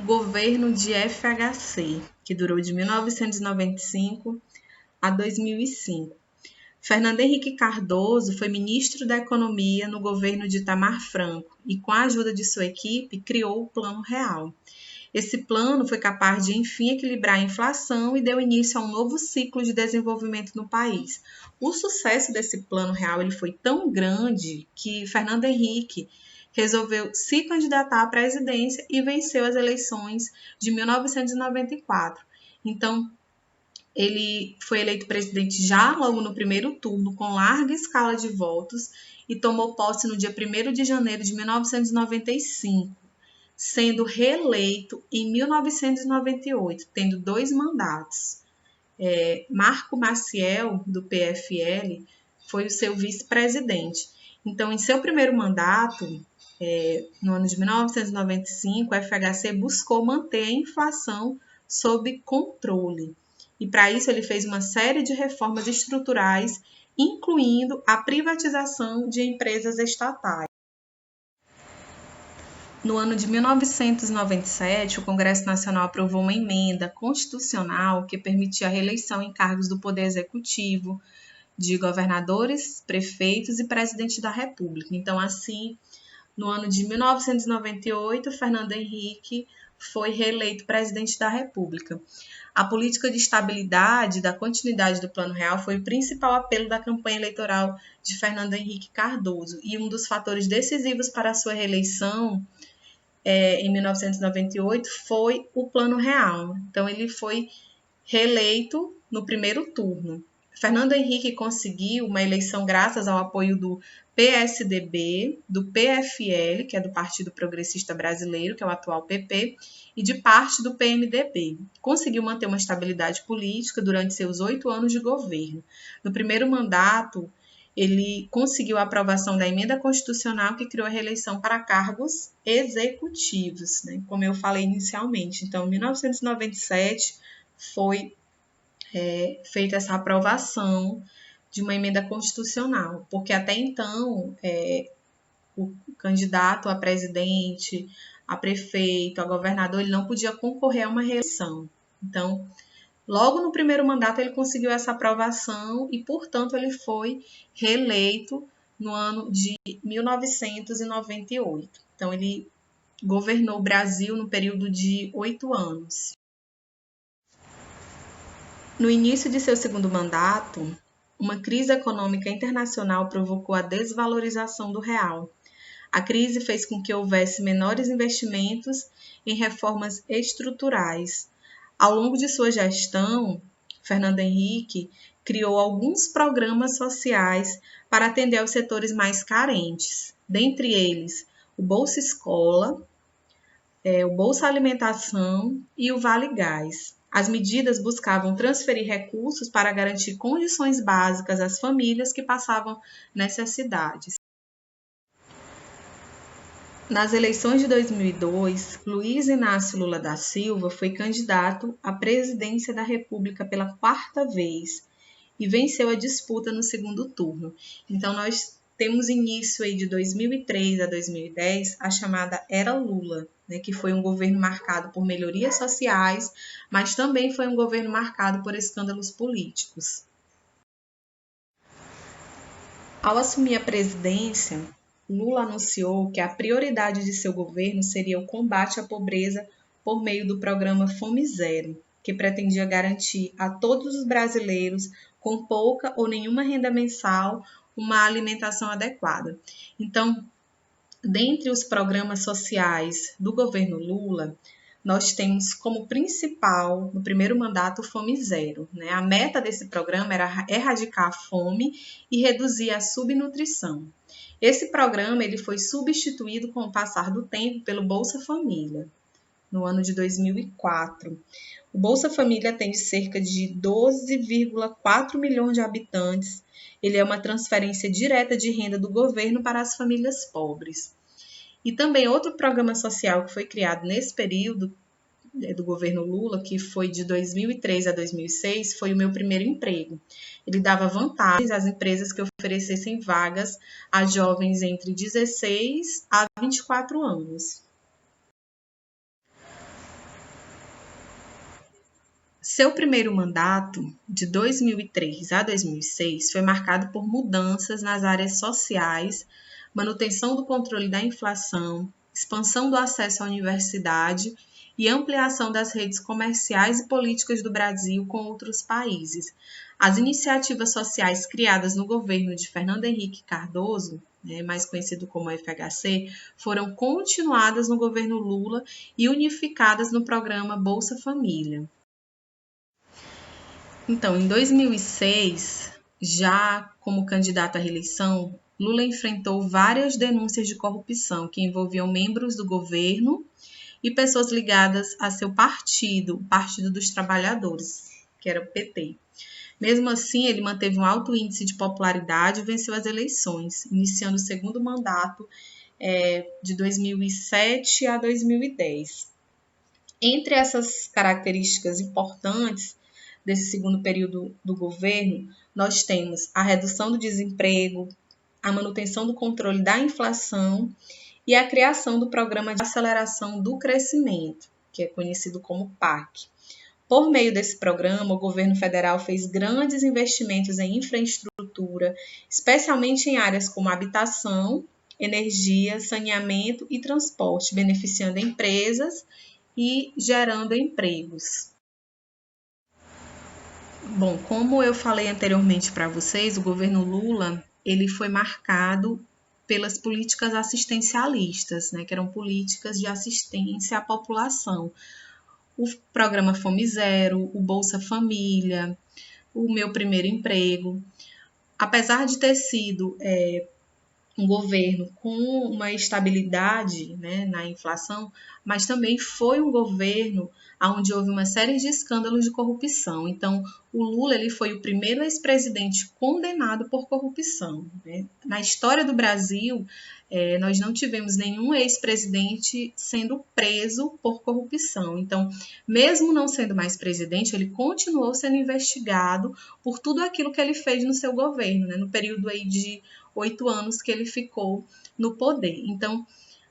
o governo de FHC, que durou de 1995 a 2005. Fernando Henrique Cardoso foi ministro da Economia no governo de Itamar Franco e, com a ajuda de sua equipe, criou o Plano Real. Esse plano foi capaz de, enfim, equilibrar a inflação e deu início a um novo ciclo de desenvolvimento no país. O sucesso desse Plano Real ele foi tão grande que Fernando Henrique resolveu se candidatar à presidência e venceu as eleições de 1994. Então, ele foi eleito presidente já logo no primeiro turno, com larga escala de votos, e tomou posse no dia 1º de janeiro de 1995, sendo reeleito em 1998, tendo 2 mandatos. Marco Maciel, do PFL, foi o seu vice-presidente. Então, em seu primeiro mandato, no ano de 1995, a FHC buscou manter a inflação sob controle. E, para isso, ele fez uma série de reformas estruturais, incluindo a privatização de empresas estatais. No ano de 1997, o Congresso Nacional aprovou uma emenda constitucional que permitia a reeleição em cargos do Poder Executivo de governadores, prefeitos e presidente da República. Então, assim, no ano de 1998, Fernando Henrique foi reeleito presidente da República. A política de estabilidade da continuidade do Plano Real foi o principal apelo da campanha eleitoral de Fernando Henrique Cardoso e um dos fatores decisivos para a sua reeleição em 1998 foi o Plano Real. Então, ele foi reeleito no primeiro turno. Fernando Henrique conseguiu uma eleição graças ao apoio do PSDB, do PFL, que é do Partido Progressista Brasileiro, que é o atual PP, e de parte do PMDB. Conseguiu manter uma estabilidade política durante seus 8 anos de governo. No primeiro mandato, ele conseguiu a aprovação da emenda constitucional que criou a reeleição para cargos executivos, né? Como eu falei inicialmente. Então, em 1997 foi feita essa aprovação de uma emenda constitucional, porque até então o candidato a presidente, a prefeito, a governador, ele não podia concorrer a uma reeleição. Então, logo no primeiro mandato ele conseguiu essa aprovação e, portanto, ele foi reeleito no ano de 1998. Então, ele governou o Brasil no período de 8 anos. No início de seu segundo mandato, uma crise econômica internacional provocou a desvalorização do real. A crise fez com que houvesse menores investimentos em reformas estruturais. Ao longo de sua gestão, Fernando Henrique criou alguns programas sociais para atender aos setores mais carentes, dentre eles o Bolsa Escola, o Bolsa Alimentação e o Vale Gás. As medidas buscavam transferir recursos para garantir condições básicas às famílias que passavam necessidades. Nas eleições de 2002, Luiz Inácio Lula da Silva foi candidato à presidência da República pela 4ª vez e venceu a disputa no segundo turno. Então, nós temos início aí de 2003 a 2010 a chamada Era Lula, né, que foi um governo marcado por melhorias sociais, mas também foi um governo marcado por escândalos políticos. Ao assumir a presidência, Lula anunciou que a prioridade de seu governo seria o combate à pobreza por meio do programa Fome Zero, que pretendia garantir a todos os brasileiros com pouca ou nenhuma renda mensal uma alimentação adequada. Então, dentre os programas sociais do governo Lula, nós temos como principal, no primeiro mandato, o Fome Zero, né? A meta desse programa era erradicar a fome e reduzir a subnutrição. Esse programa ele foi substituído com o passar do tempo pelo Bolsa Família, no ano de 2004. O Bolsa Família atende cerca de 12,4 milhões de habitantes. Ele é uma transferência direta de renda do governo para as famílias pobres. E também outro programa social que foi criado nesse período do governo Lula, que foi de 2003 a 2006, foi o Meu Primeiro Emprego. Ele dava vantagens às empresas que oferecessem vagas a jovens entre 16 a 24 anos. Seu primeiro mandato, de 2003 a 2006, foi marcado por mudanças nas áreas sociais, manutenção do controle da inflação, expansão do acesso à universidade e ampliação das redes comerciais e políticas do Brasil com outros países. As iniciativas sociais criadas no governo de Fernando Henrique Cardoso, mais conhecido como FHC, foram continuadas no governo Lula e unificadas no programa Bolsa Família. Então, em 2006, já como candidato à reeleição, Lula enfrentou várias denúncias de corrupção que envolviam membros do governo e pessoas ligadas a seu partido, o Partido dos Trabalhadores, que era o PT. Mesmo assim, ele manteve um alto índice de popularidade e venceu as eleições, iniciando o segundo mandato de 2007 a 2010. Entre essas características importantes desse segundo período do governo, nós temos a redução do desemprego, a manutenção do controle da inflação e a criação do Programa de Aceleração do Crescimento, que é conhecido como PAC. Por meio desse programa, o governo federal fez grandes investimentos em infraestrutura, especialmente em áreas como habitação, energia, saneamento e transporte, beneficiando empresas e gerando empregos. Bom, como eu falei anteriormente para vocês, o governo Lula ele foi marcado pelas políticas assistencialistas, que eram políticas de assistência à população. O programa Fome Zero, o Bolsa Família, o Meu Primeiro Emprego. Apesar de ter sido um governo com uma estabilidade na inflação, mas também foi um governo onde houve uma série de escândalos de corrupção. Então, o Lula ele foi o primeiro ex-presidente condenado por corrupção. Na história do Brasil, nós não tivemos nenhum ex-presidente sendo preso por corrupção. Então, mesmo não sendo mais presidente, ele continuou sendo investigado por tudo aquilo que ele fez no seu governo, no período aí de 8 anos que ele ficou no poder. Então,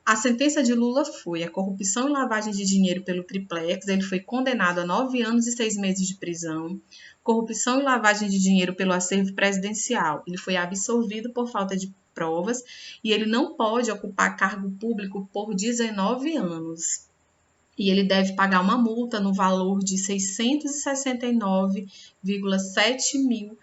a sentença de Lula foi a corrupção e lavagem de dinheiro pelo triplex. Ele foi condenado a 9 anos e 6 meses de prisão. Corrupção e lavagem de dinheiro pelo acervo presidencial. Ele foi absolvido por falta de provas e ele não pode ocupar cargo público por 19 anos. E ele deve pagar uma multa no valor de R$ 669,7 mil.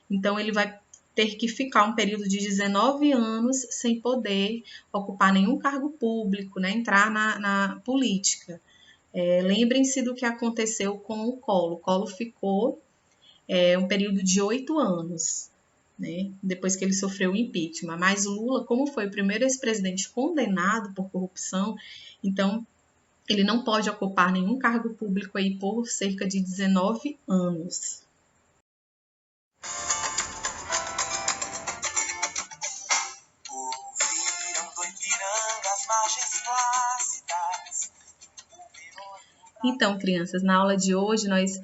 Então, ele vai ter que ficar um período de 19 anos sem poder ocupar nenhum cargo público, entrar na política. Lembrem-se do que aconteceu com o Collor. O Collor ficou um período de 8 anos, depois que ele sofreu o impeachment. Mas Lula, como foi o primeiro ex-presidente condenado por corrupção, então ele não pode ocupar nenhum cargo público aí por cerca de 19 anos. Então, crianças, na aula de hoje nós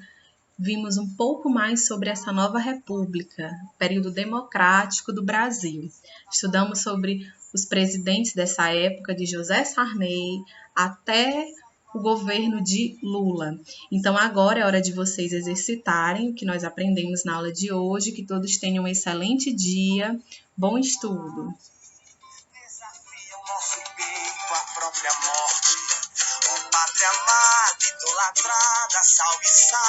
vimos um pouco mais sobre essa nova república, período democrático do Brasil. Estudamos sobre os presidentes dessa época, de José Sarney até o governo de Lula. Então, agora é hora de vocês exercitarem o que nós aprendemos na aula de hoje. Que todos tenham um excelente dia. Bom estudo! Desafia o nosso peito à própria morte. Ó pátria amada, idolatrada, salve, salve.